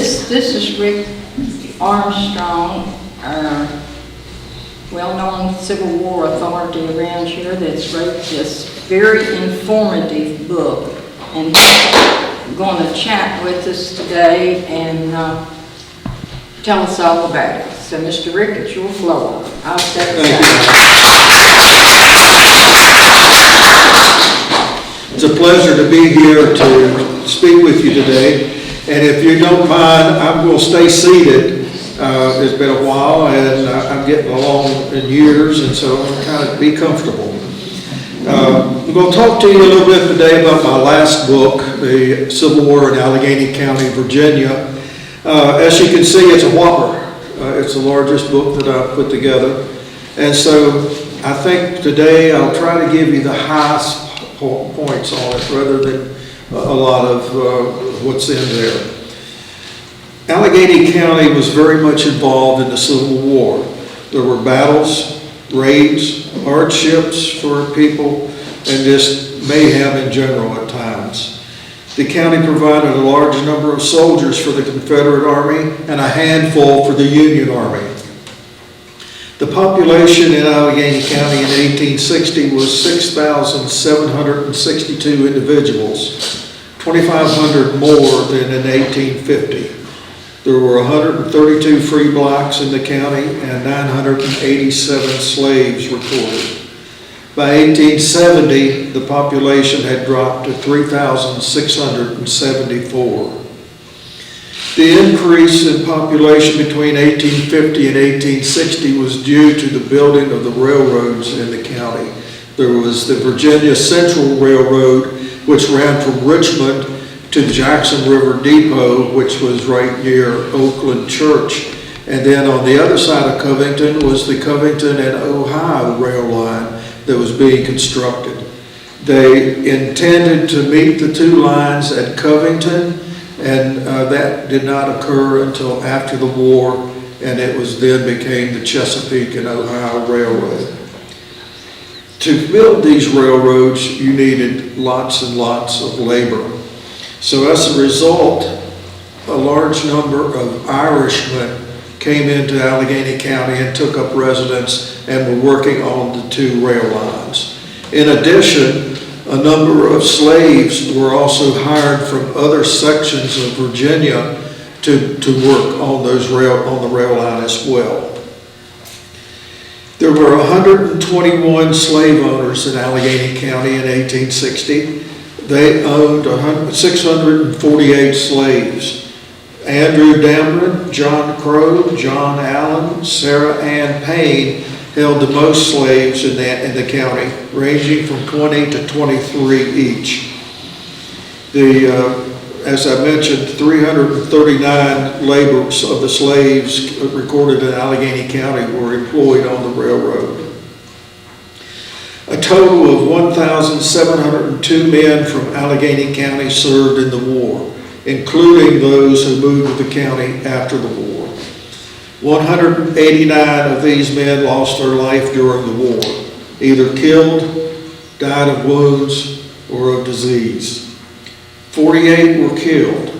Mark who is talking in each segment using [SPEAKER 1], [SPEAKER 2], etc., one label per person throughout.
[SPEAKER 1] This is Rick Armstrong, our well-known Civil War authority around here that's wrote this very informative book. And he's going to chat with us today and tell us all about it. So, Mr. Rick, it's your floor. I'll step aside.
[SPEAKER 2] It's a pleasure to be here to speak with you today. And if you don't mind, I'm going to stay seated. It's been a while and I'm getting along in years, and so I'm kind of be comfortable. I'm going to talk to you a little bit today about my last book, The Civil War in Alleghany County, Virginia. As you can see, it's a whopper. It's the largest book that I've put together. And so I think today I'll try to give you the highest points on it rather than a lot of what's in there. Alleghany County was very much involved in the Civil War. There were battles, raids, hardships for people, and just mayhem in general at times. The county provided a large number of soldiers for the Confederate Army and a handful for the Union Army. The population in Alleghany County in 1860 was 6,762 individuals, 2,500 more than in 1850. There were 132 free blacks in the county and 987 slaves recorded. By 1870, the population had dropped to 3,674. The increase in population between 1850 and 1860 was due to the building of the railroads in the county. There was the Virginia Central Railroad, which ran from Richmond to Jackson River Depot, which was right near Oakland Church. And then on the other side of Covington was the Covington and Ohio rail line that was being constructed. They intended to meet the two lines at Covington, and that did not occur until after the war, and it was then became the Chesapeake and Ohio Railroad. To build these railroads, you needed lots and lots of labor. So as a result, a large number of Irishmen came into Alleghany County and took up residence and were working on the two rail lines. In addition, a number of slaves were also hired from other sections of Virginia to work on the rail line as well. There were 121 slave owners in Alleghany County in 1860. They owned 648 slaves. Andrew Dameron, John Crow, John Allen, Sarah Ann Payne held the most slaves in the county, ranging from 20 to 23 each. As I mentioned, 339 laborers of the slaves recorded in Alleghany County were employed on the railroad. A total of 1,702 men from Alleghany County served in the war, including those who moved to the county after the war. 189 of these men lost their life during the war, either killed, died of wounds, or of disease. 48 were killed.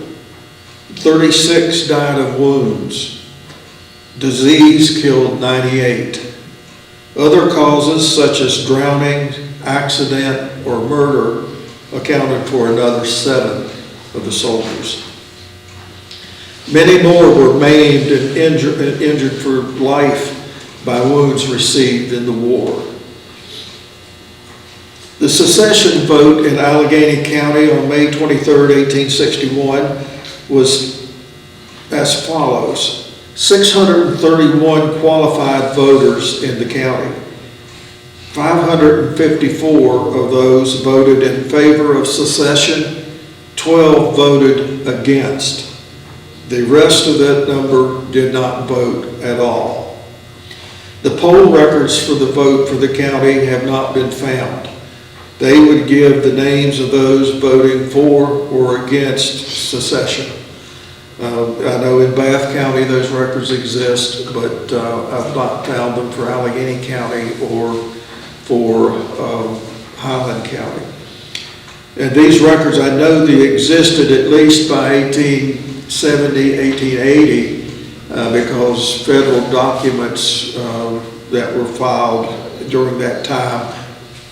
[SPEAKER 2] 36 died of wounds. Disease killed 98. Other causes, such as drowning, accident, or murder, accounted for another 7 of the soldiers. Many more were maimed and injured for life by wounds received in the war. The secession vote in Alleghany County on May 23, 1861 was as follows. 631 qualified voters in the county. 554 of those voted in favor of secession, 12 voted against. The rest of that number did not vote at all. The poll records for the vote for the county have not been found. They would give the names of those voting for or against secession. I know in Bath County those records exist, but I've not found them for Alleghany County or for Highland County. And these records, I know they existed at least by 18 1870, 1880, because federal documents that were filed during that time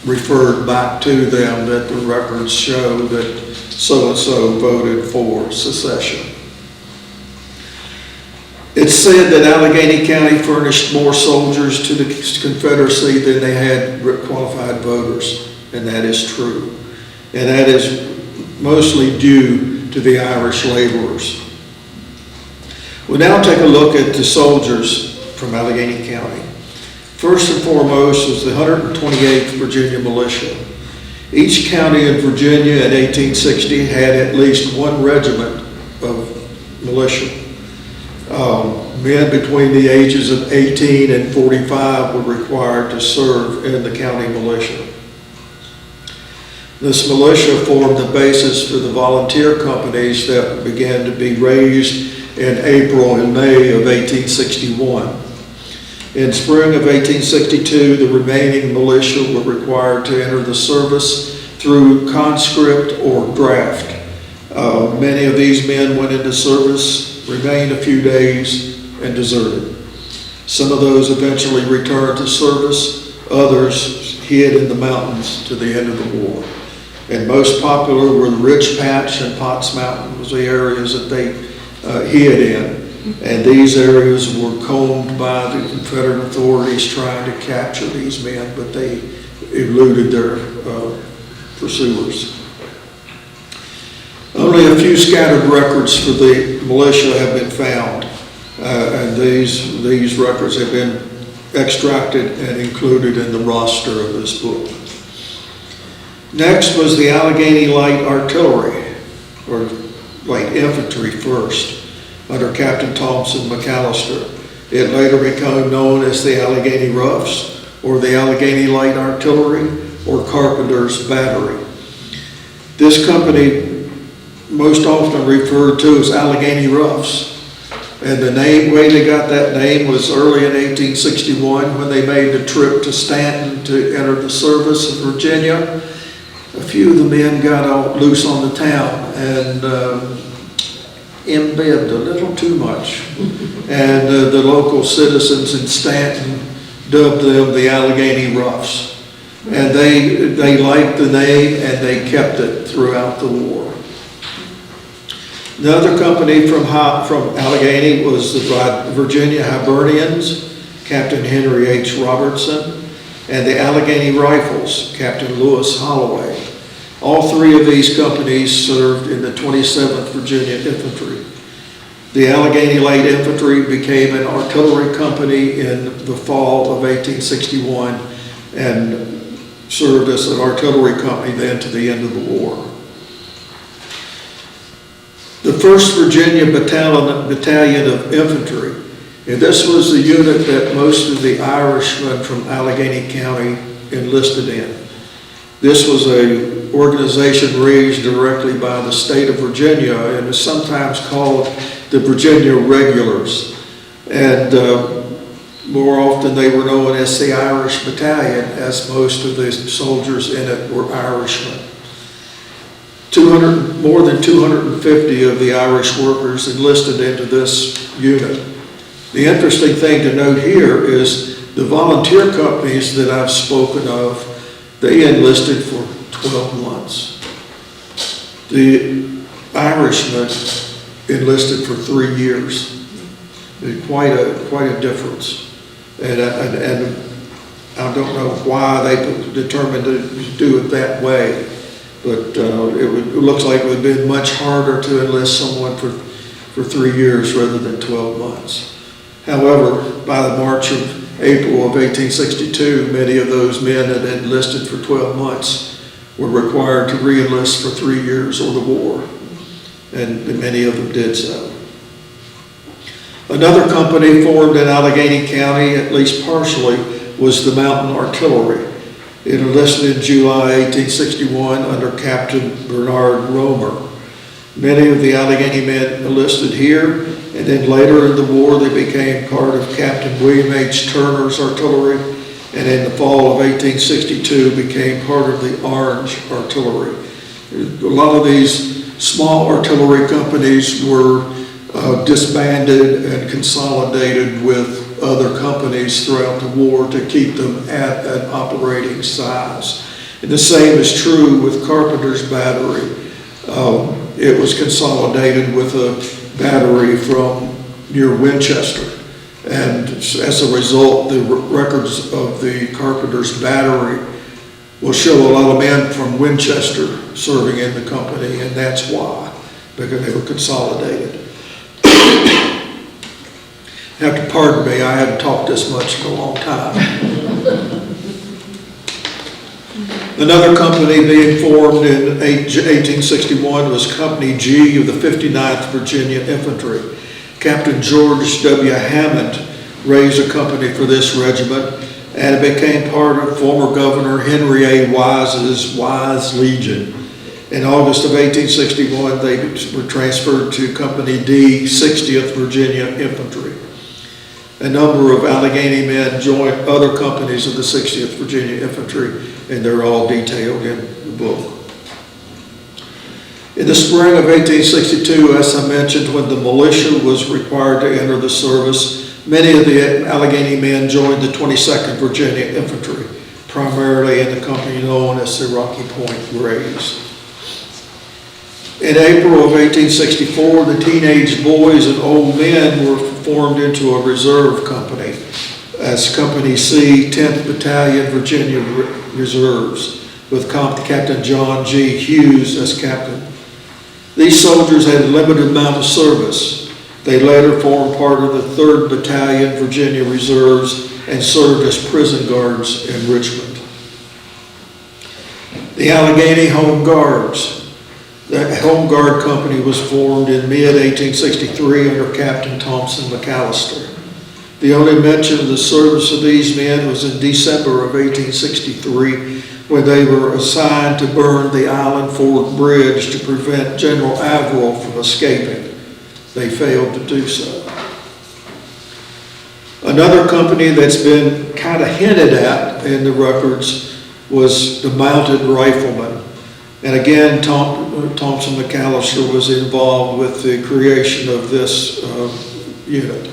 [SPEAKER 2] referred back to them that the records show that so-and-so voted for secession. It's said that Alleghany County furnished more soldiers to the Confederacy than they had qualified voters, and that is true. And that is mostly due to the Irish laborers. We'll now take a look at the soldiers from Alleghany County. First and foremost was the 128th Virginia Militia. Each county in Virginia in 1860 had at least one regiment of militia. Men between the ages of 18 and 45 were required to serve in the county militia. This militia formed the basis for the volunteer companies that began to be raised in April and May of 1861. In spring of 1862, the remaining militia were required to enter the service through conscript or draft. Many of these men went into service, remained a few days, and deserted. Some of those eventually returned to service, others hid in the mountains to the end of the war. And most popular were the Rich Patch and Potts Mountain was the areas that they hid in. And these areas were combed by the Confederate authorities trying to capture these men, but they eluded their pursuers. Only a few scattered records for the militia have been found, and these records have been extracted and included in the roster of this book. Next was the Alleghany Light Artillery, or Light Infantry first, under Captain Thompson McAllister. It later became known as the Alleghany Roughs, or the Alleghany Light Artillery, or Carpenter's Battery. This company most often referred to as Alleghany Roughs. And the way they got that name was early in 1861 when they made the trip to Stanton to enter the service of Virginia. A few of the men got out loose on the town and imbibed a little too much. And the local citizens in Stanton dubbed them the Alleghany Roughs. And they liked the name and they kept it throughout the war. Another company from Alleghany was the Virginia Hibernians, Captain Henry H. Robertson, and the Alleghany Rifles, Captain Lewis Holloway. All three of these companies served in the 27th Virginia Infantry. The Alleghany Light Infantry became an artillery company in the fall of 1861 and served as an artillery company then to the end of the war. The 1st Virginia Battalion of Infantry, and this was the unit that most of the Irishmen from Alleghany County enlisted in. This was an organization raised directly by the state of Virginia and is sometimes called the Virginia Regulars. And more often they were known as the Irish Battalion, as most of the soldiers in it were Irishmen. More than 250 of the Irish workers enlisted into this unit. The interesting thing to note here is the volunteer companies that I've spoken of, they enlisted for 12 months. The Irishmen enlisted for 3 years. Quite a difference. And I don't know why they determined to do it that way. But it looks like it would have been much harder to enlist someone for 3 years rather than 12 months. However, by the March of April of 1862, many of those men that had enlisted for 12 months were required to re-enlist for 3 years or the war, and many of them did so. Another company formed in Alleghany County, at least partially, was the Mountain Artillery. It enlisted in July 1861 under Captain Bernard Romer. Many of the Alleghany men enlisted here, and then later in the war they became part of Captain William H. Turner's artillery, and in the fall of 1862 became part of the Orange Artillery. A lot of these small artillery companies were disbanded and consolidated with other companies throughout the war to keep them at an operating size. And the same is true with Carpenter's Battery. It was consolidated with a battery from near Winchester. And as a result, the records of the Carpenter's Battery will show a lot of men from Winchester serving in the company, and that's why, because they were consolidated. You have to pardon me, I haven't talked this much in a long time. Another company being formed in 1861 was Company G of the 59th Virginia Infantry. Captain George W. Hammond raised a company for this regiment, and it became part of former Governor Henry A. Wise's Wise Legion. In August of 1861, they were transferred to Company D, 60th Virginia Infantry. A number of Alleghany men joined other companies of the 60th Virginia Infantry, and they're all detailed in the book. In the spring of 1862, as I mentioned, when the militia was required to enter the service, many of the Alleghany men joined the 22nd Virginia Infantry, primarily in the company known as the Rocky Point Grays. In April of 1864, the teenage boys and old men were formed into a reserve company as Company C, 10th Battalion Virginia Reserves, with Captain John G. Hughes as captain. These soldiers had a limited amount of service. They later formed part of the 3rd Battalion Virginia Reserves and served as prison guards in Richmond. The Alleghany Home Guards. The Home Guard Company was formed in mid-1863 under Captain Thompson McAllister. The only mention of the service of these men was in December of 1863, when they were assigned to burn the Island Ford Bridge to prevent General Averill from escaping. They failed to do so. Another company that's been kind of hinted at in the records was the Mounted Riflemen. And again, Thompson McAllister was involved with the creation of this unit.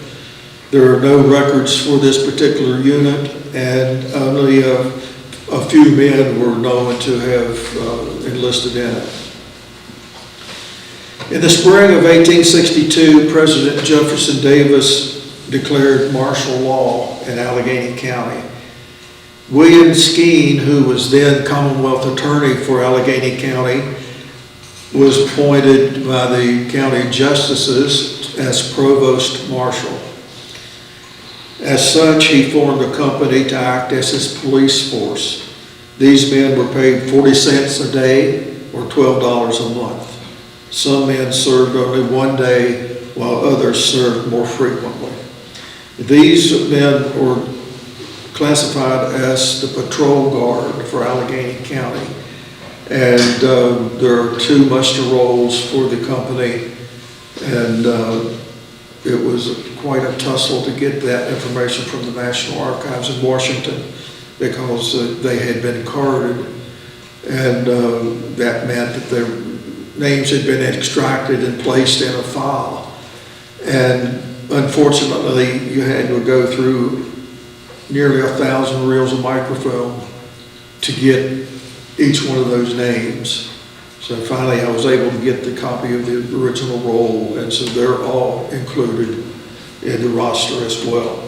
[SPEAKER 2] There are no records for this particular unit, and only a few men were known to have enlisted in it. In the spring of 1862, President Jefferson Davis declared martial law in Alleghany County. William Skeen, who was then Commonwealth Attorney for Alleghany County, was appointed by the county justices as Provost Marshal. As such, he formed a company to act as his police force. These men were paid 40 cents a day or $12 a month. Some men served only one day, while others served more frequently. These men were classified as the patrol guard for Alleghany County. And there are 2 muster rolls for the company, and it was quite a tussle to get that information from the National Archives in Washington, because they had been carded, and that meant that their names had been extracted and placed in a file. And unfortunately, you had to go through nearly 1,000 reels of microfilm to get each one of those names. So finally I was able to get the copy of the original roll, and so they're all included in the roster as well.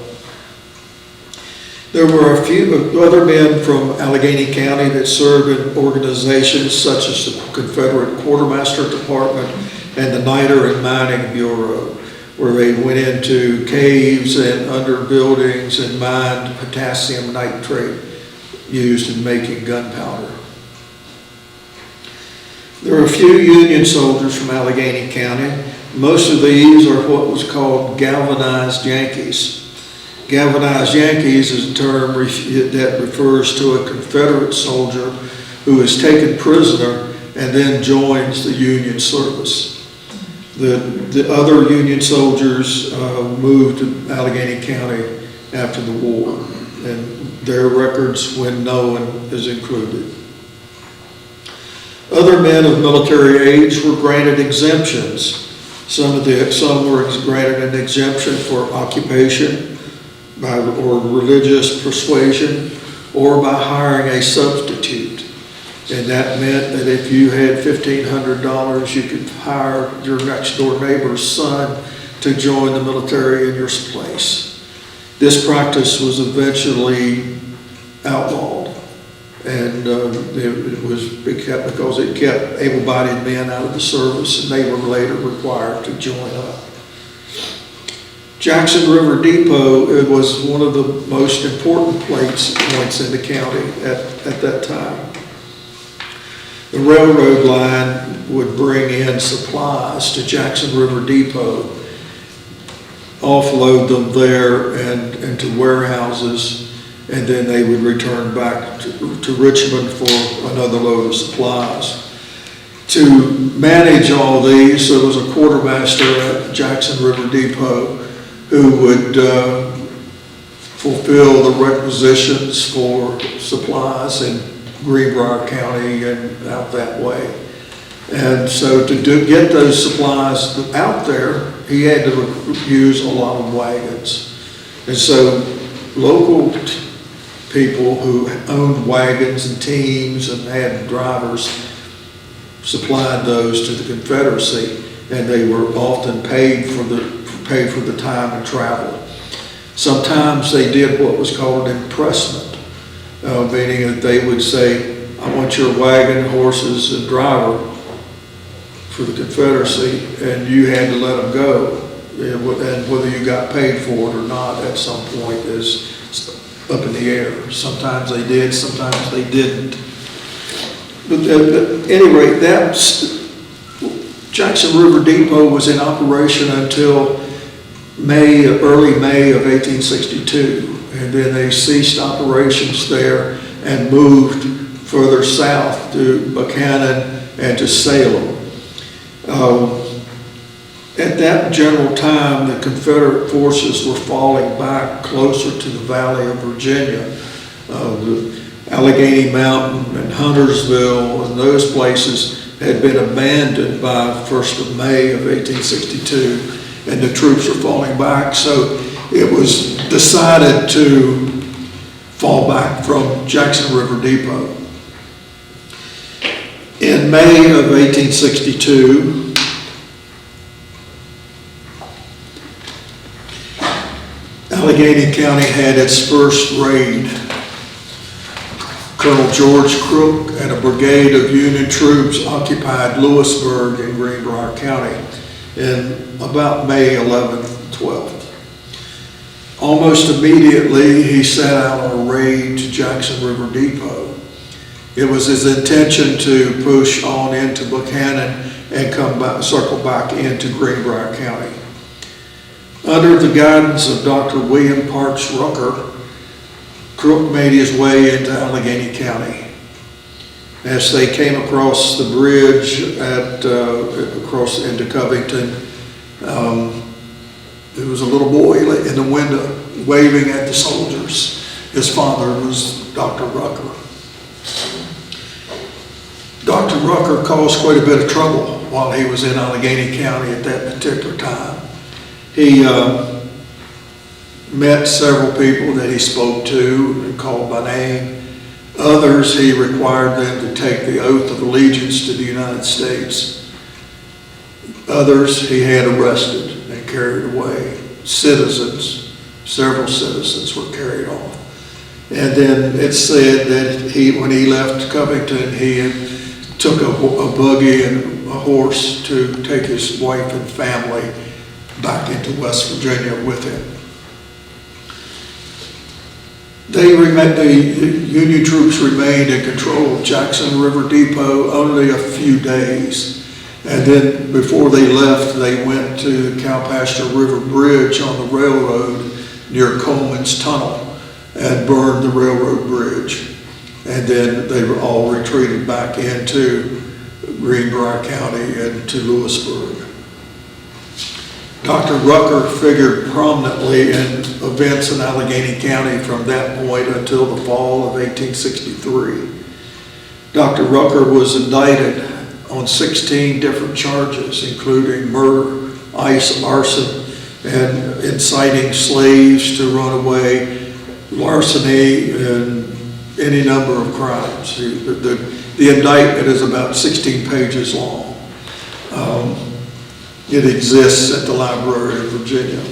[SPEAKER 2] There were a few other men from Alleghany County that served in organizations such as the Confederate Quartermaster Department and the Niter and Mining Bureau, where they went into caves and under buildings and mined potassium nitrate used in making gunpowder. There are a few Union soldiers from Alleghany County. Most of these are what was called galvanized Yankees. Galvanized Yankees is a term that refers to a Confederate soldier who is taken prisoner and then joins the Union service. The other Union soldiers moved to Alleghany County after the war, and their records, when known, is included. Other men of military age were granted exemptions. Some were granted an exemption for occupation or religious persuasion, or by hiring a substitute. And that meant that if you had $1,500, you could hire your next door neighbor's son to join the military in your place. This practice was eventually outlawed, and it was because it kept able-bodied men out of the service, and they were later required to join up. Jackson River Depot, it was one of the most important points in the county at that time. The railroad line would bring in supplies to Jackson River Depot, offload them there and into warehouses, and then they would return back to Richmond for another load of supplies. To manage all these, there was a quartermaster at Jackson River Depot who would fulfill the requisitions for supplies in Greenbrier County and out that way. And so to get those supplies out there, he had to use a lot of wagons. And so local people who owned wagons and teams and had drivers supplied those to the Confederacy, and they were often paid for the time and travel. Sometimes they did what was called impressment, meaning that they would say, I want your wagon, horses, and driver for the Confederacy, and you had to let them go. And whether you got paid for it or not at some point is up in the air. Sometimes they did, sometimes they didn't. But at any rate, Jackson River Depot was in operation until early May of 1862, and then they ceased operations there and moved further south to Buchanan and to Salem. At that general time, the Confederate forces were falling back closer to the Valley of Virginia. The Alleghany Mountain and Huntersville and those places had been abandoned by 1st of May of 1862, and the troops were falling back. So it was decided to fall back from Jackson River Depot. In May of 1862, Alleghany County had its first raid. Colonel George Crook and a brigade of Union troops occupied Lewisburg in Greenbrier County in about May 11th, 12th. Almost immediately, he set out on a raid to Jackson River Depot. It was his intention to push on into Buchanan and circle back into Greenbrier County. Under the guidance of Dr. William Parks Rucker, Crook made his way into Alleghany County. As they came across the bridge across into Covington, there was a little boy in the window waving at the soldiers. His father was Dr. Rucker. Dr. Rucker caused quite a bit of trouble while he was in Alleghany County at that particular time. He met several people that he spoke to and called by name. Others, he required them to take the oath of allegiance to the United States. Others, he had arrested and carried away. Citizens, several citizens were carried off. And then it's said that when he left Covington, he took a buggy and a horse to take his wife and family back into West Virginia with him. The Union troops remained in control of Jackson River Depot only a few days. And then before they left, they went to the Cowpasture River Bridge on the railroad near Coleman's Tunnel and burned the railroad bridge. And then they were all retreated back into Greenbrier County and to Lewisburg. Dr. Rucker figured prominently in events in Alleghany County from that point until the fall of 1863. Dr. Rucker was indicted on 16 different charges, including murder, arson, and inciting slaves to run away, larceny, and any number of crimes. The indictment is about 16 pages long. It exists at the Library of Virginia.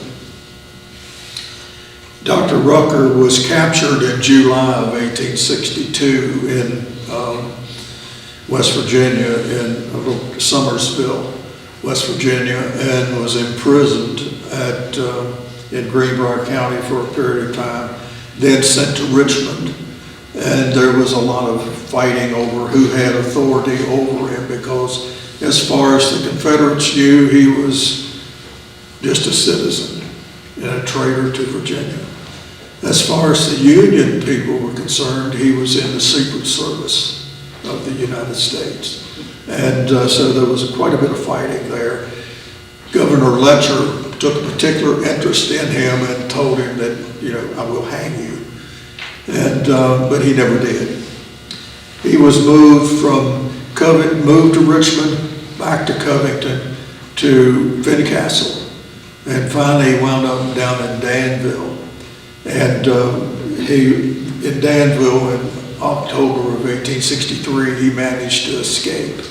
[SPEAKER 2] Dr. Rucker was captured in July of 1862 in West Virginia, in Summersville, West Virginia, and was imprisoned in Greenbrier County for a period of time, then sent to Richmond. And there was a lot of fighting over who had authority over him, because as far as the Confederates knew, he was just a citizen and a traitor to Virginia. As far as the Union people were concerned, he was in the Secret Service of the United States. And so there was quite a bit of fighting there. Governor Letcher took a particular interest in him and told him that, I will hang you. And but he never did. He was moved to Richmond, back to Covington, to Fincastle, and finally wound up down in Danville. And in Danville in October of 1863, he managed to escape.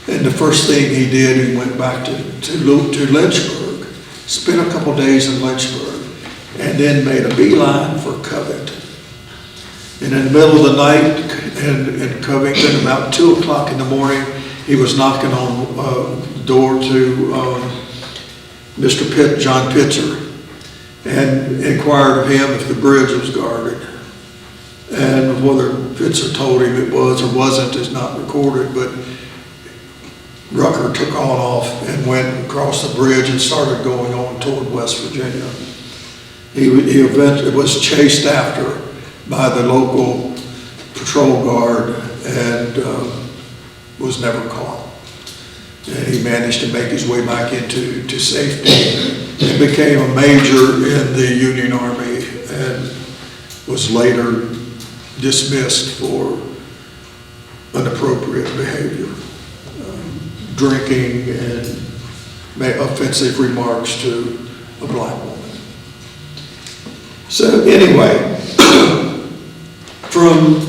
[SPEAKER 2] And the first thing he did, he went back to Lynchburg, spent a couple days in Lynchburg, and then made a beeline for Covington. And in the middle of the night in Covington, about 2 o'clock in the morning, he was knocking on the door to John Pitzer, and inquired of him if the bridge was guarded. And whether Pitzer told him it was or wasn't is not recorded, but Rucker took on off and went across the bridge and started going on toward West Virginia. He eventually was chased after by the local patrol guard and was never caught. And he managed to make his way back into safety and became a major in the Union Army and was later dismissed for inappropriate behavior, drinking and made offensive remarks to a black woman. So anyway, from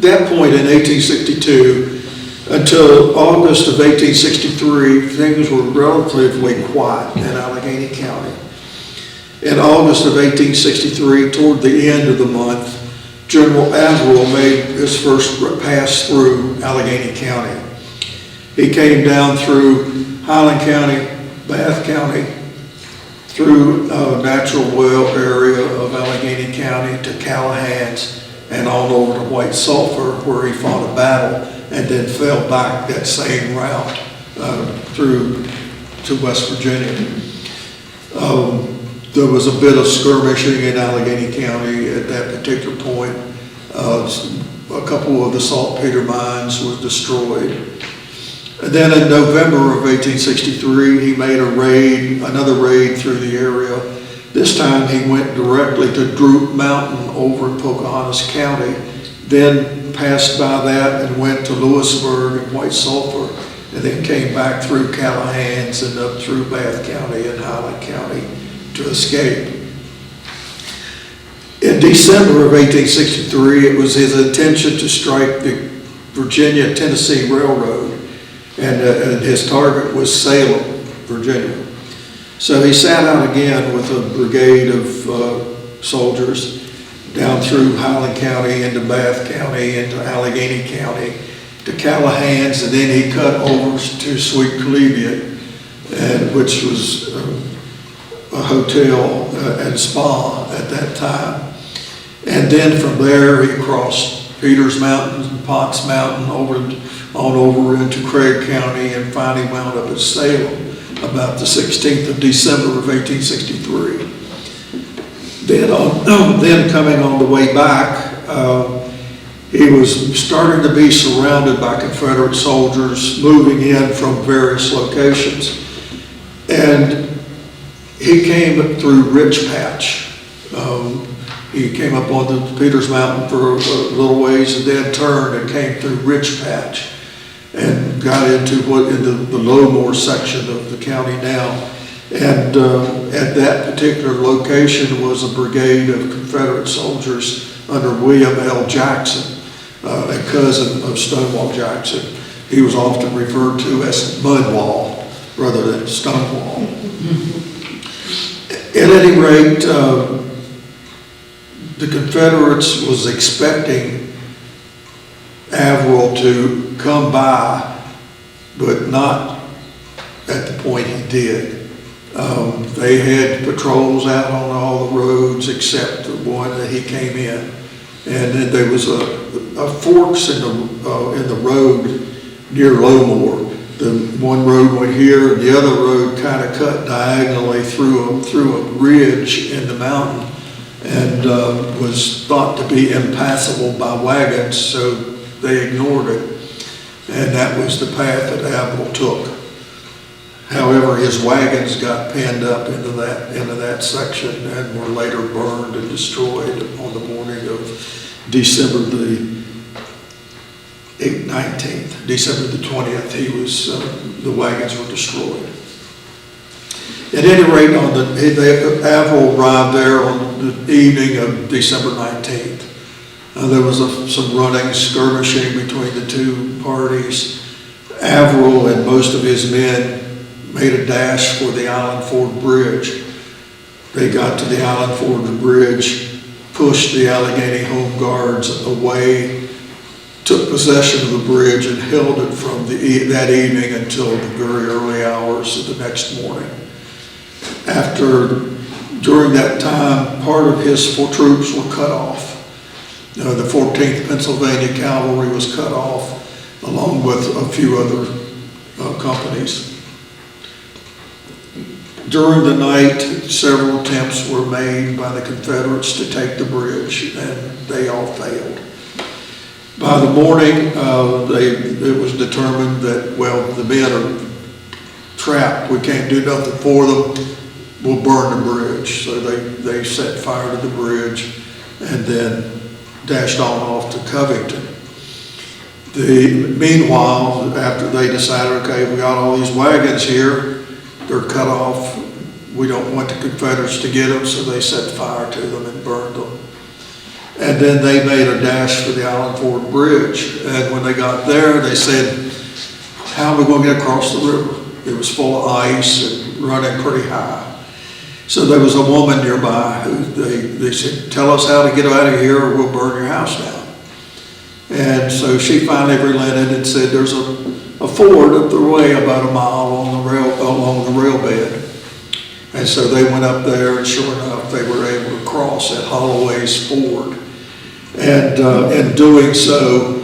[SPEAKER 2] that point in 1862 until August of 1863, things were relatively quiet in Alleghany County. In August of 1863, toward the end of the month, General Averill made his first pass through Alleghany County. He came down through Highland County, Bath County, through a natural well area of Alleghany County to Callahan's and on over to White Sulphur, where he fought a battle and then fell back that same route through to West Virginia. There was a bit of skirmishing in Alleghany County at that particular point. A couple of the saltpeter mines was destroyed. And then in November of 1863, he made another raid through the area. This time he went directly to Droop Mountain over in Pocahontas County, then passed by that and went to Lewisburg and White Sulphur, and then came back through Callahan's and up through Bath County and Highland County to escape. In December of 1863, it was his intention to strike the Virginia-Tennessee Railroad, and his target was Salem, Virginia. So he set out again with a brigade of soldiers down through Highland County into Bath County into Alleghany County to Callahan's, and then he cut over to Sweet Collegiate, which was a hotel and spa at that time. And then from there he crossed Peters Mountain and Potts Mountain on over into Craig County, and finally wound up at Salem about the 16th of December of 1863. Then coming on the way back, he was starting to be surrounded by Confederate soldiers moving in from various locations. And he came through Rich Patch. He came up on the Peters Mountain for a little ways and then turned and came through Rich Patch and got into the Lowmore section of the county now. And at that particular location was a brigade of Confederate soldiers under William L. Jackson, a cousin of Stonewall Jackson. He was often referred to as Mudwall rather than Stonewall. At any rate, the Confederates was expecting Averill to come by, but not at the point he did. They had patrols out on all the roads except the one that he came in. And then there was a forks in the road near Lowmore. The one road went here, and the other road kind of cut diagonally through a ridge in the mountain, and was thought to be impassable by wagons, so they ignored it. And that was the path that Averill took. However, his wagons got pinned up into that section and were later burned and destroyed on the morning of December the 19th. December the 20th, the wagons were destroyed. At any rate, Averill arrived there on the evening of December 19th. There was some running, skirmishing between the two parties. Averill and most of his men made a dash for the Island Ford Bridge. They got to the Island Ford Bridge, pushed the Alleghany Home Guards away, took possession of the bridge, and held it from that evening until the very early hours of the next morning. During that time, part of his troops were cut off. The 14th Pennsylvania Cavalry was cut off, along with a few other companies. During the night, several attempts were made by the Confederates to take the bridge, and they all failed. By the morning, it was determined that, well, the men are trapped. We can't do nothing for them. We'll burn the bridge. So they set fire to the bridge and then dashed on off to Covington. Meanwhile, after they decided, okay, we got all these wagons here, they're cut off, we don't want the Confederates to get them, so they set fire to them and burned them. And then they made a dash for the Island Ford Bridge. And when they got there, they said, how are we going to get across the river? It was full of ice and running pretty high. So there was a woman nearby who they said, tell us how to get out of here or we'll burn your house down. And so she finally relented and said, there's a ford up the way about a mile along the rail bed. And so they went up there, and sure enough, they were able to cross at Holloway's Ford. And in doing so,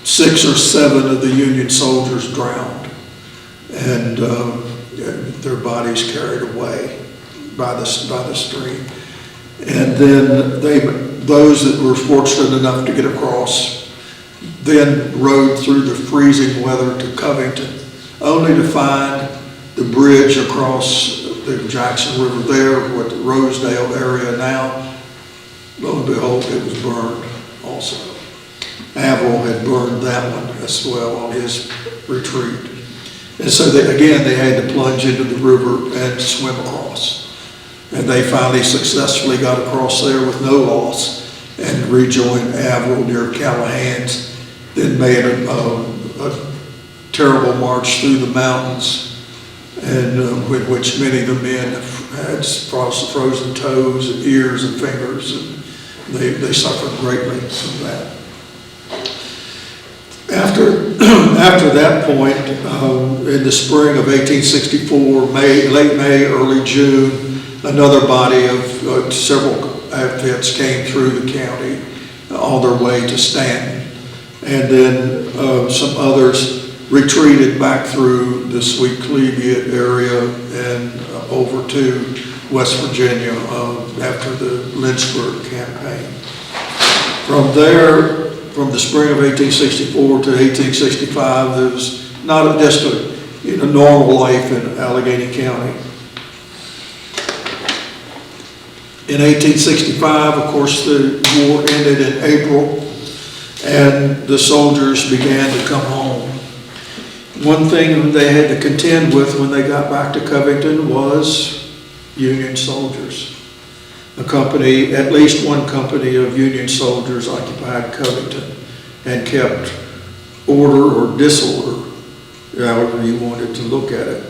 [SPEAKER 2] 6 or 7 of the Union soldiers drowned, and their bodies carried away by the stream. And then those that were fortunate enough to get across then rode through the freezing weather to Covington, only to find the bridge across the Jackson River there, with the Rosedale area now. Lo and behold, it was burned also. Averill had burned that one as well on his retreat. And so they had to plunge into the river and swim across. And they finally successfully got across there with no loss and rejoined Averill near Callahan's, then made a terrible march through the mountains, and with which many of the men had frozen toes and ears and fingers, and they suffered greatly from that. After that point, in the spring of 1864, late May, early June, another body of several outfits came through the county on their way to Stanton. And then some others retreated back through the Sweet Cleviot area and over to West Virginia after the Lynchburg campaign. From there, from the spring of 1864 to 1865, there was not just a normal life in Alleghany County. In 1865, of course, the war ended in April, and the soldiers began to come home. One thing they had to contend with when they got back to Covington was Union soldiers. A company, at least one company of Union soldiers occupied Covington and kept order or disorder, however you wanted to look at it.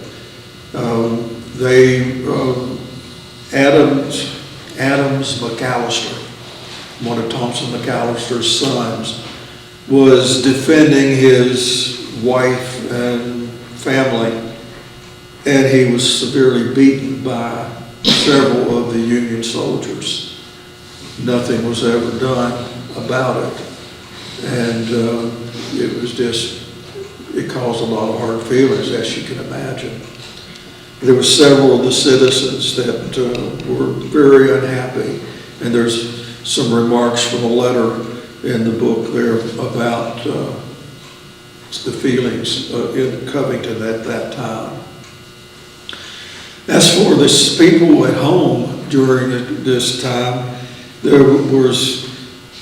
[SPEAKER 2] Adams McAllister, one of Thompson McAllister's sons, was defending his wife and family, and he was severely beaten by several of the Union soldiers. Nothing was ever done about it, and it caused a lot of hard feelings, as you can imagine. There were several of the citizens that were very unhappy, and there's some remarks from a letter in the book there about the feelings in Covington at that time. As for the people at home during this time, there was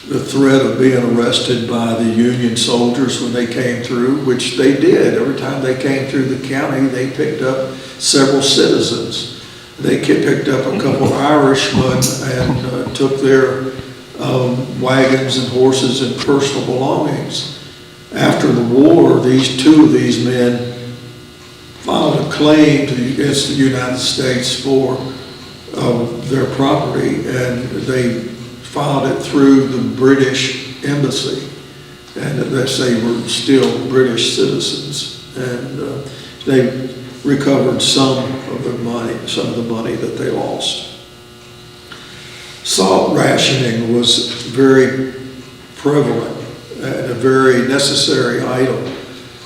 [SPEAKER 2] the threat of being arrested by the Union soldiers when they came through, which they did. Every time they came through the county, they picked up several citizens. They picked up a couple of Irishmen and took their wagons and horses and personal belongings. After the war, two of these men filed a claim against the United States for their property, and they filed it through the British embassy, and they were still British citizens, and they recovered some of the money that they lost. Salt rationing was very prevalent and a very necessary item,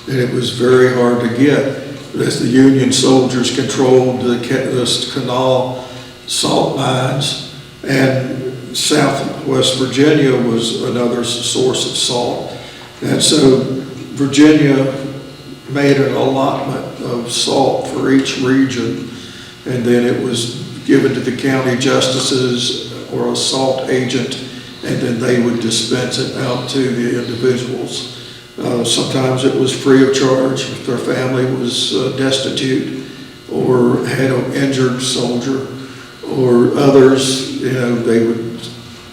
[SPEAKER 2] and it was very hard to get. As the Union soldiers controlled the Canal salt mines, and Southwest Virginia was another source of salt, and so Virginia made an allotment of salt for each region, and then it was given to the county justices or a salt agent, and then they would dispense it out to the individuals. Sometimes it was free of charge if their family was destitute or had an injured soldier, or others, they would,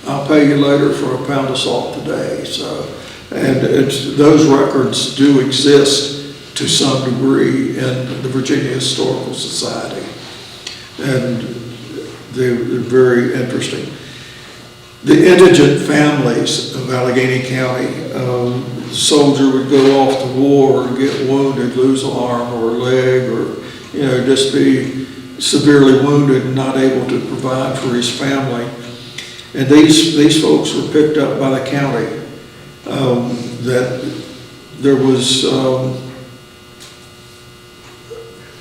[SPEAKER 2] I'll pay you later for a pound of salt today. And those records do exist to some degree in the Virginia Historical Society, and they're very interesting. The indigent families of Alleghany County, the soldier would go off to war and get wounded, lose an arm or a leg, or just be severely wounded and not able to provide for his family. And these folks were picked up by the county. That there was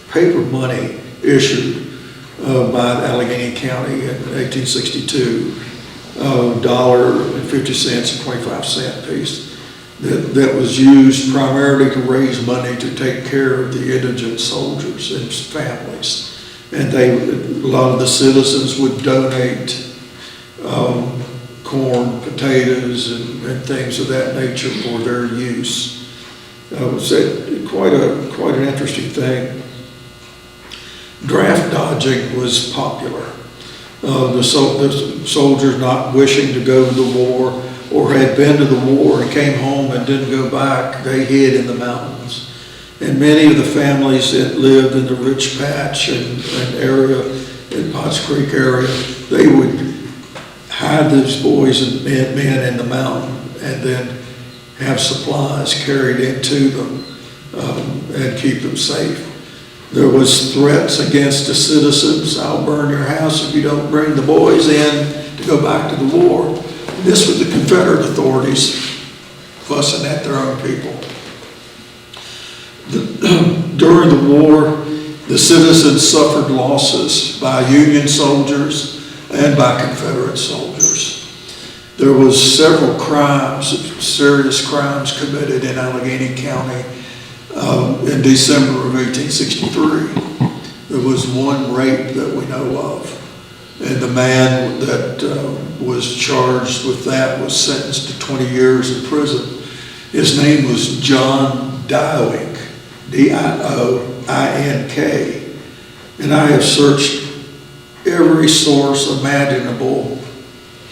[SPEAKER 2] paper money issued by Alleghany County in 1862, $1.50 and 25-cent piece, that was used primarily to raise money to take care of the indigent soldiers and families. And a lot of the citizens would donate corn, potatoes, and things of that nature for their use. It was quite an interesting thing. Draft dodging was popular. The soldiers not wishing to go to the war, or had been to the war and came home and didn't go back, they hid in the mountains. And many of the families that lived in the Rich Patch and area, in Potts Creek area, they would hide those boys and men in the mountain, and then have supplies carried into them and keep them safe. There was threats against the citizens. I'll burn your house if you don't bring the boys in to go back to the war. And this was the Confederate authorities fussing at their own people. During the war, the citizens suffered losses by Union soldiers and by Confederate soldiers. There was several crimes, serious crimes committed in Alleghany County in December of 1863. There was one rape that we know of, and the man that was charged with that was sentenced to 20 years in prison. His name was John Dowling, Dioink. And I have searched every source imaginable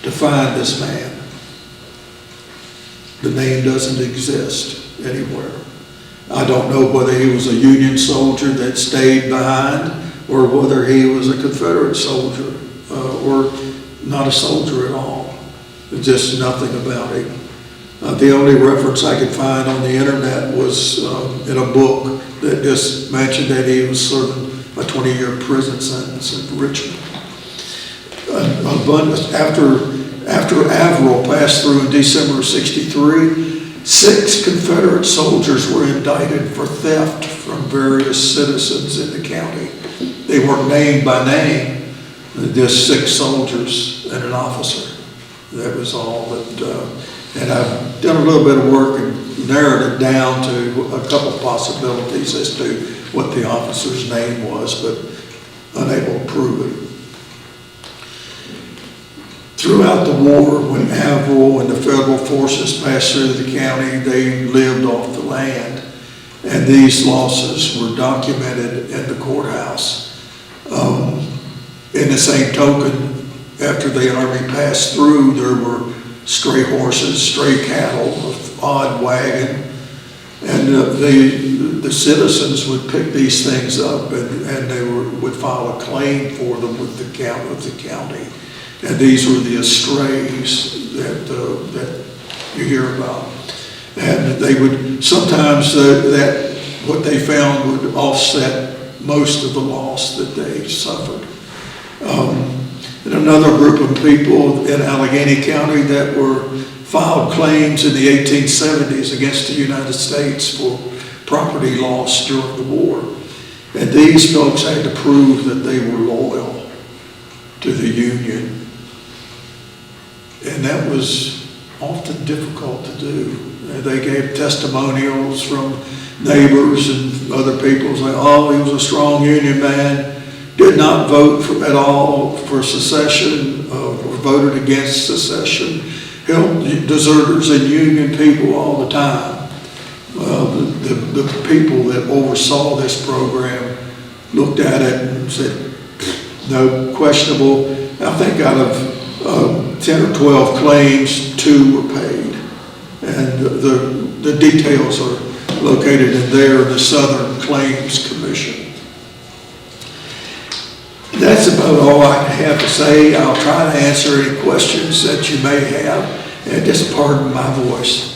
[SPEAKER 2] to find this man. The name doesn't exist anywhere. I don't know whether he was a Union soldier that stayed behind or whether he was a Confederate soldier or not a soldier at all. There's just nothing about him. The only reference I could find on the internet was in a book that just mentioned that he was serving a 20-year prison sentence in Richmond. After Averill passed through in December of '63, 6 Confederate soldiers were indicted for theft from various citizens in the county. They weren't named by name, just 6 soldiers and an officer. That was all that, and I've done a little bit of work and narrowed it down to a couple possibilities as to what the officer's name was, but unable to prove it. Throughout the war, when Averill and the federal forces passed through the county, they lived off the land, and these losses were documented in the courthouse. In the same token, after the Army passed through, there were stray horses, stray cattle, an odd wagon, and the citizens would pick these things up, and they would file a claim for them with the county. And these were the estrays that you hear about. And they would, sometimes that what they found would offset most of the loss that they suffered. And another group of people in Alleghany County that were filed claims in the 1870s against the United States for property loss during the war. And these folks had to prove that they were loyal to the Union. And that was often difficult to do. They gave testimonials from neighbors and other people saying, oh, he was a strong Union man, did not vote at all for secession, or voted against secession, helped deserters and Union people all the time. Well, the people that oversaw this program looked at it and said, no, questionable. I think out of 10 or 12 claims, 2 were paid. And the details are located in there, the Southern Claims Commission. That's about all I have to say. I'll try to answer any questions that you may have, and just pardon my voice.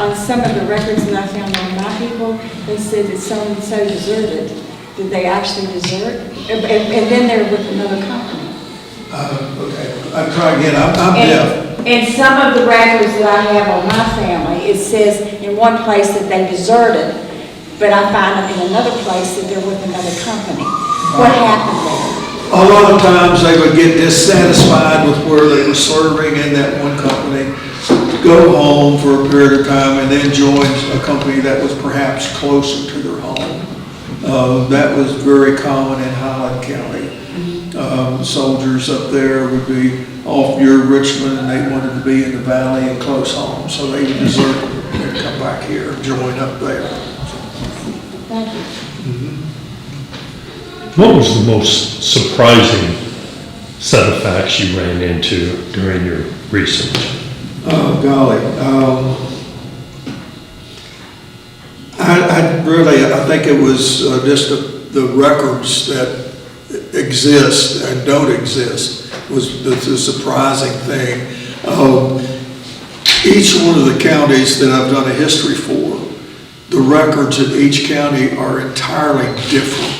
[SPEAKER 3] On some of the records that I found on my people, they said that so-and-so deserted. Did they actually desert? And then they're with another company.
[SPEAKER 2] Okay, I'm trying again. I'm deaf.
[SPEAKER 3] And some of the records that I have on my family, it says in one place that they deserted, but I find in another place that they're with another company. What happened there?
[SPEAKER 2] A lot of times they would get dissatisfied with where they were serving in that one company, go home for a period of time, and then join a company that was perhaps closer to their home. That was very common in Highland County. Soldiers up there would be off near Richmond, and they wanted to be in the valley and close home, so they would desert and come back here and join up there.
[SPEAKER 3] Thank you.
[SPEAKER 4] What was the most surprising set of facts you ran into during your research?
[SPEAKER 2] Oh, golly. I think it was just the records that exist and don't exist was the surprising thing. Each one of the counties that I've done a history for, the records in each county are entirely different.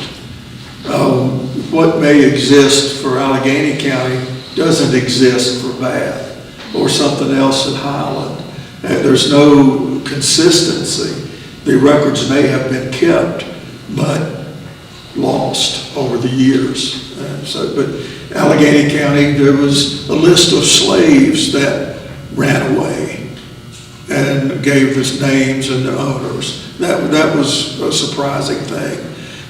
[SPEAKER 2] What may exist for Alleghany County doesn't exist for Bath or something else in Highland. There's no consistency. The records may have been kept, but lost over the years. But Alleghany County, there was a list of slaves that ran away. and gave us names and the owners. That was a surprising thing.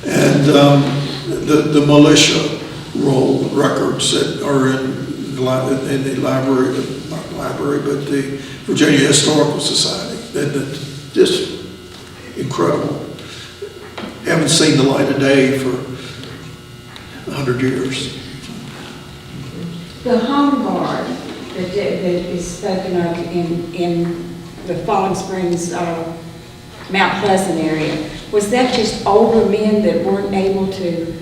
[SPEAKER 2] And the militia roll records that are in the library, not library, but the Virginia Historical Society, that just incredible. Haven't seen the light of day for 100 years.
[SPEAKER 3] The home guard that is spoken of in the Falling Springs, Mount Pleasant area, was that just older men that weren't able to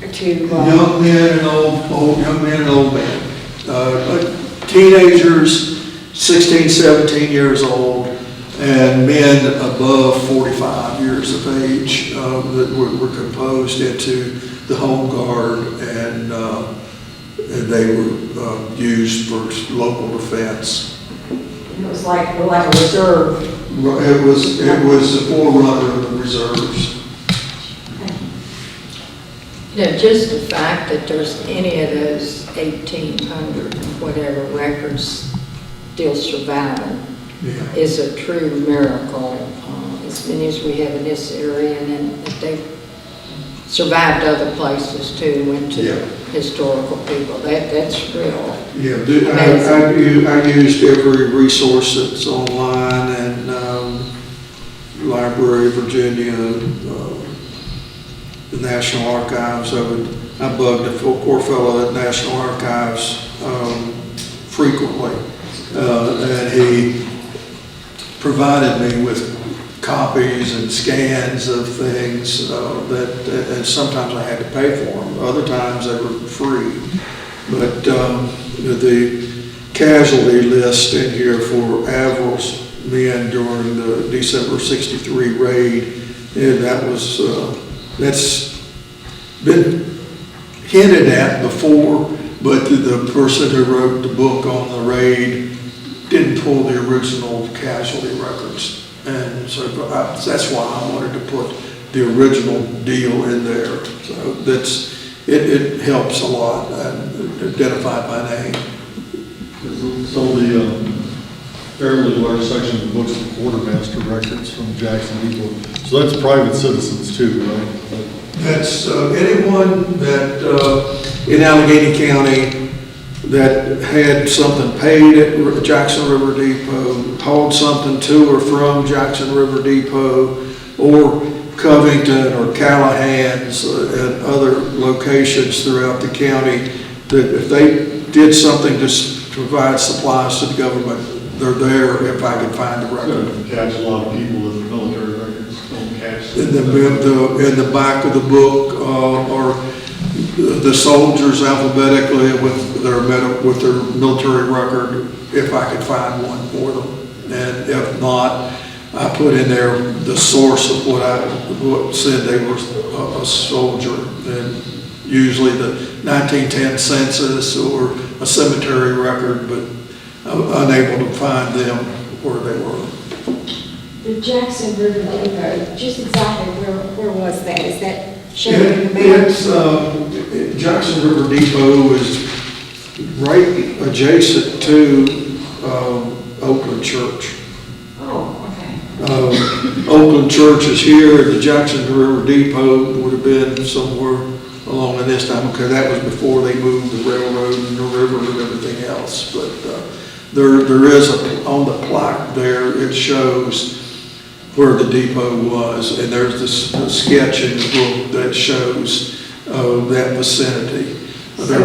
[SPEAKER 2] Young men and old men. Like teenagers, 16, 17 years old, and men above 45 years of age that were composed into the home guard, and they were used for local defense.
[SPEAKER 3] It was like a reserve.
[SPEAKER 2] It was the forerunner of the reserves.
[SPEAKER 1] Just the fact that there's any of those 1,800 whatever records still surviving
[SPEAKER 2] Yeah.
[SPEAKER 1] is a true miracle. As many as we have in this area, and then they've survived other places too, went to
[SPEAKER 2] Yeah.
[SPEAKER 1] historical people. That's real.
[SPEAKER 2] Yeah, I used every resource that's online, and Library of Virginia, the National Archives. I bugged the poor fellow at National Archives frequently, and he provided me with copies and scans of things and sometimes I had to pay for them. Other times they were free. But the casualty list in here for Averill's men during the December '63 raid, and that's been hinted at before, but the person who wrote the book on the raid didn't pull the original casualty records. And so that's why I wanted to put the original deal in there. So it helps a lot, and identified by name.
[SPEAKER 5] So the fairly large section of the books are quartermaster records from Jackson Depot. So that's private citizens too, right?
[SPEAKER 2] That's anyone that in Alleghany County that had something paid at Jackson River Depot, hauled something to or from Jackson River Depot, or Covington or Callahan's and other locations throughout the county, that if they did something to provide supplies to the government, they're there if I can find the record.
[SPEAKER 5] Catch a lot of people with military records, don't catch.
[SPEAKER 2] In the back of the book are the soldiers alphabetically with their military record, if I could find one for them. And if not, I put in there the source of what said they were a soldier, and usually the 1910 census or a cemetery record, but I'm unable to find them where they were.
[SPEAKER 3] The Jackson River Depot, just exactly where was that? Is that shown in the map?
[SPEAKER 2] It's Jackson River Depot is right adjacent to Oakland Church.
[SPEAKER 3] Oh, okay.
[SPEAKER 2] Oakland Church is here, and the Jackson River Depot would have been somewhere along in this time, because that was before they moved the railroad and the river and everything else. But there is on the plaque there, it shows where the depot was, and there's this sketch in the book that shows that vicinity. There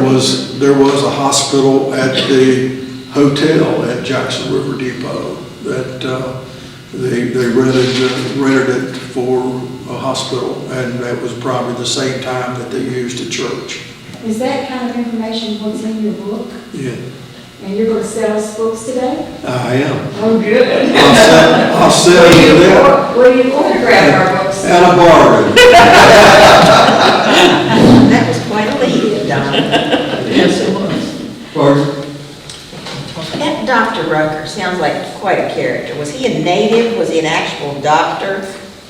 [SPEAKER 2] was a hospital at the hotel at Jackson River Depot that they rented it for a hospital, and that was probably the same time that they used a church.
[SPEAKER 3] Is that kind of information what's in your book?
[SPEAKER 2] Yeah,
[SPEAKER 3] And you're going to sell us books today?
[SPEAKER 2] I am.
[SPEAKER 3] Oh, good.
[SPEAKER 2] I'll sell you that.
[SPEAKER 3] Where do you autograph our books?
[SPEAKER 2] And a bargain.
[SPEAKER 6] That was quite a lead, Don.
[SPEAKER 1] Yes, it was.
[SPEAKER 2] Pardon?
[SPEAKER 6] That Dr. Rucker sounds like quite a character. Was he a native? Was he an actual doctor?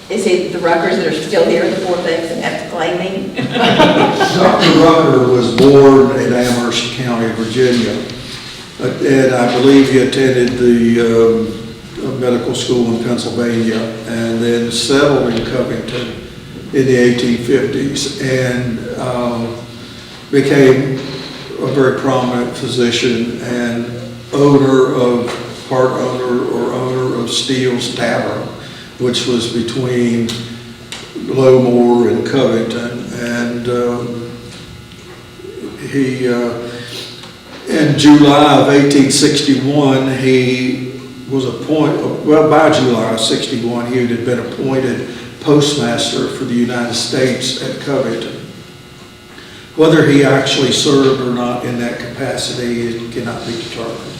[SPEAKER 6] Is it the Ruckers that are still here, the poor things that have to claim me?
[SPEAKER 2] Dr. Rucker was born in Amherst County, Virginia, and I believe he attended the medical school in Pennsylvania, and then settled in Covington in the 1850s, and became a very prominent physician and part owner of Steele's Tavern, which was between Lowmore and Covington. And in July of 1861, he was appointed, well, by July of 61, he had been appointed postmaster for the United States at Covington. Whether he actually served or not in that capacity, it cannot be determined.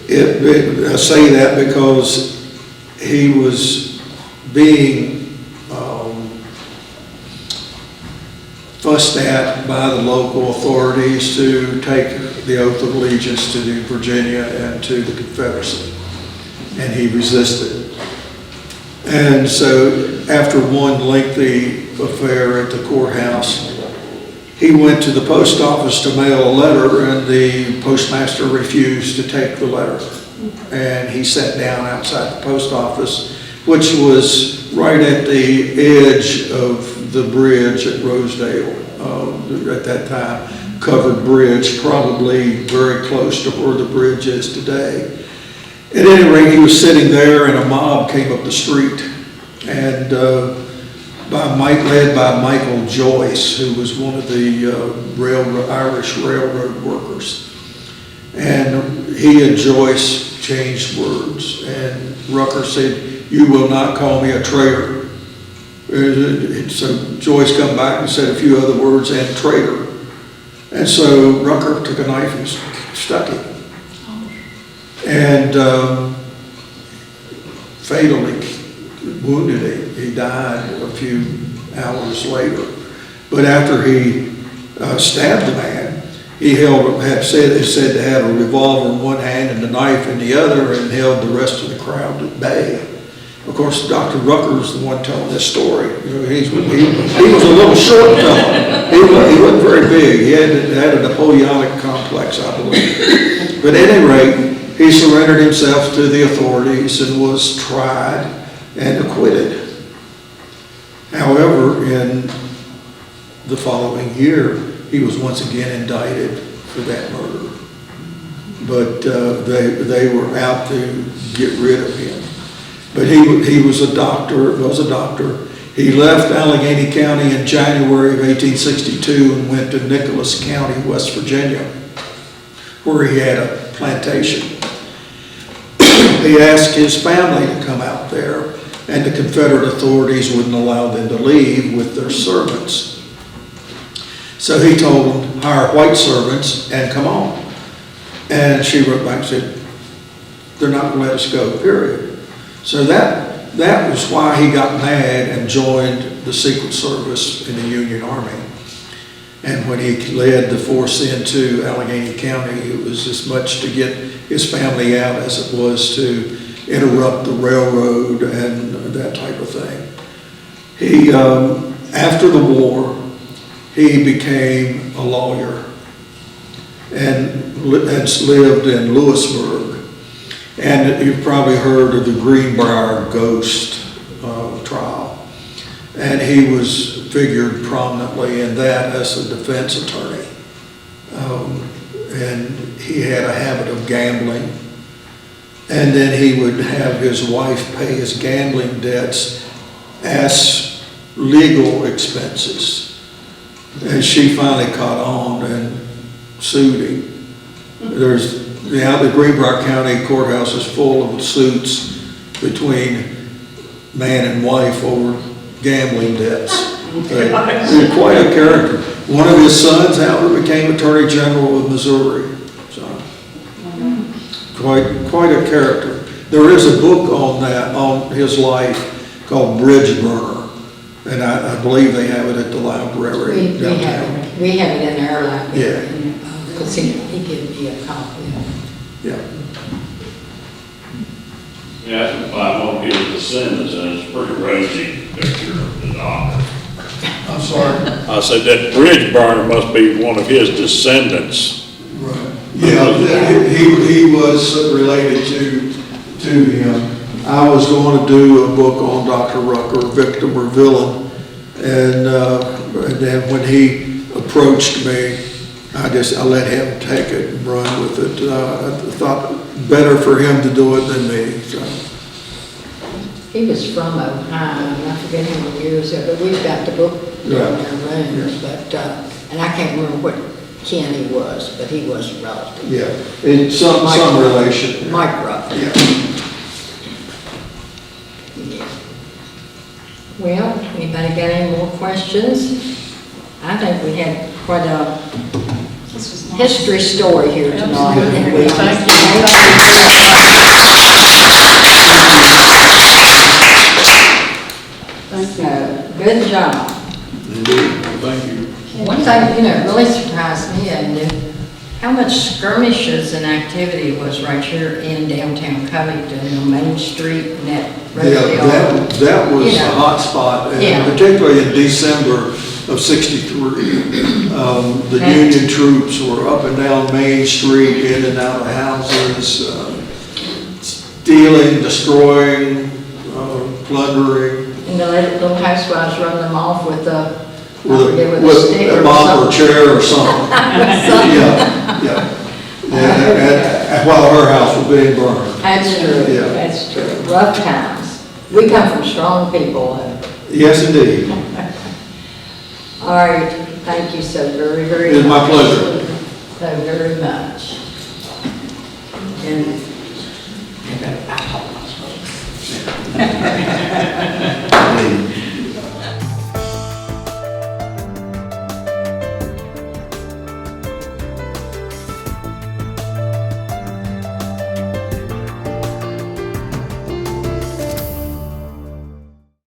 [SPEAKER 2] I say that because he was being fussed at by the local authorities to take the oath of allegiance to Virginia and to the Confederacy, and he resisted. And so after one lengthy affair at the courthouse, he went to the post office to mail a letter, and the postmaster refused to take the letter. And he sat down outside the post office, which was right at the edge of the bridge at Rosedale, at that time, covered bridge, probably very close to where the bridge is today. At any rate, he was sitting there, and a mob came up the street, and led by Michael Joyce, who was one of the Irish railroad workers. And he and Joyce changed words, and Rucker said, "You will not call me a traitor." So Joyce come back and said a few other words, and traitor. And so Rucker took a knife and stuck him. And fatally wounded him. He died a few hours later. But after he stabbed the man, he said to have a revolver in one hand and a knife in the other, and held the rest of the crowd at bay. Of course, Dr. Rucker's the one telling this story. You know, he was a little short fellow. He wasn't very big. He had a Napoleonic complex, I believe. But at any rate, he surrendered himself to the authorities and was tried and acquitted. However, in the following year, he was once again indicted for that murder. But they were out to get rid of him. But he was a doctor. He left Alleghany County in January of 1862 and went to Nicholas County, West Virginia, where he had a plantation. He asked his family to come out there, and the Confederate authorities wouldn't allow them to leave with their servants. So he told them, hire white servants and come on. And she wrote back and said, they're not going to let us go, period. So that was why he got mad and joined the Secret Service in the Union Army. And when he led the force into Alleghany County, it was as much to get his family out as it was to interrupt the railroad and that type of thing. He, after the war, he became a lawyer and lived in Lewisburg. And you've probably heard of the Greenbrier ghost trial. And he was figured prominently in that as a defense attorney. And he had a habit of gambling. And then he would have his wife pay his gambling debts as legal expenses. And she finally caught on and sued him. The Greenbrier County courthouse is full of suits between man and wife over gambling debts. He's quite a character. One of his sons, however, became Attorney General of Missouri. So, quite a character. There is a book on his life called Bridge Burner, and I believe they have it at the library downtown.
[SPEAKER 7] We have it in our library.
[SPEAKER 2] Yeah.
[SPEAKER 7] Because he gave me a copy.
[SPEAKER 2] Yeah.
[SPEAKER 8] Yeah, if I won't give descendants, and it's a pretty rosy picture of the doctor.
[SPEAKER 2] I'm sorry.
[SPEAKER 8] I said that bridge burner must be one of his descendants.
[SPEAKER 2] Right. Yeah, he was related to to him. I was going to do a book on Dr. Rucker, victim or villain, and then when he approached me, I let him take it and run with it. I thought better for him to do it than me, so.
[SPEAKER 7] He was from Ohio, and I forget how many years ago, but we've got the book down in our rooms, but, and I can't remember what kin he was, but he was a relative.
[SPEAKER 2] Yeah, in some relation.
[SPEAKER 7] Mike Rucker.
[SPEAKER 2] Yeah.
[SPEAKER 7] Yeah. Well, anybody got any more questions? I think we had quite a history story here tonight.
[SPEAKER 1] Absolutely. Thank
[SPEAKER 7] Good job.
[SPEAKER 5] Thank you.
[SPEAKER 7] One thing, really surprised me, I knew how much skirmishes and activity was right here in downtown Covington, on Main Street, and that
[SPEAKER 2] Yeah, that was a hot spot, and
[SPEAKER 7] Yeah.
[SPEAKER 2] particularly in December of '63. The Union troops were up and down Main Street, in and out of houses, stealing, destroying, plundering,
[SPEAKER 7] And the little housewives run them off with a,
[SPEAKER 2] with
[SPEAKER 7] stick
[SPEAKER 2] a
[SPEAKER 7] or
[SPEAKER 2] mop or
[SPEAKER 7] something.
[SPEAKER 2] chair or something. Yeah, yeah. And while her house was being burned.
[SPEAKER 7] That's true,
[SPEAKER 2] Yeah.
[SPEAKER 7] that's true. Rough times. We come from strong people.
[SPEAKER 2] Yes, indeed.
[SPEAKER 7] All right, thank you so very, very much.
[SPEAKER 2] It is my pleasure.
[SPEAKER 7] So very much. And
[SPEAKER 2] Indeed.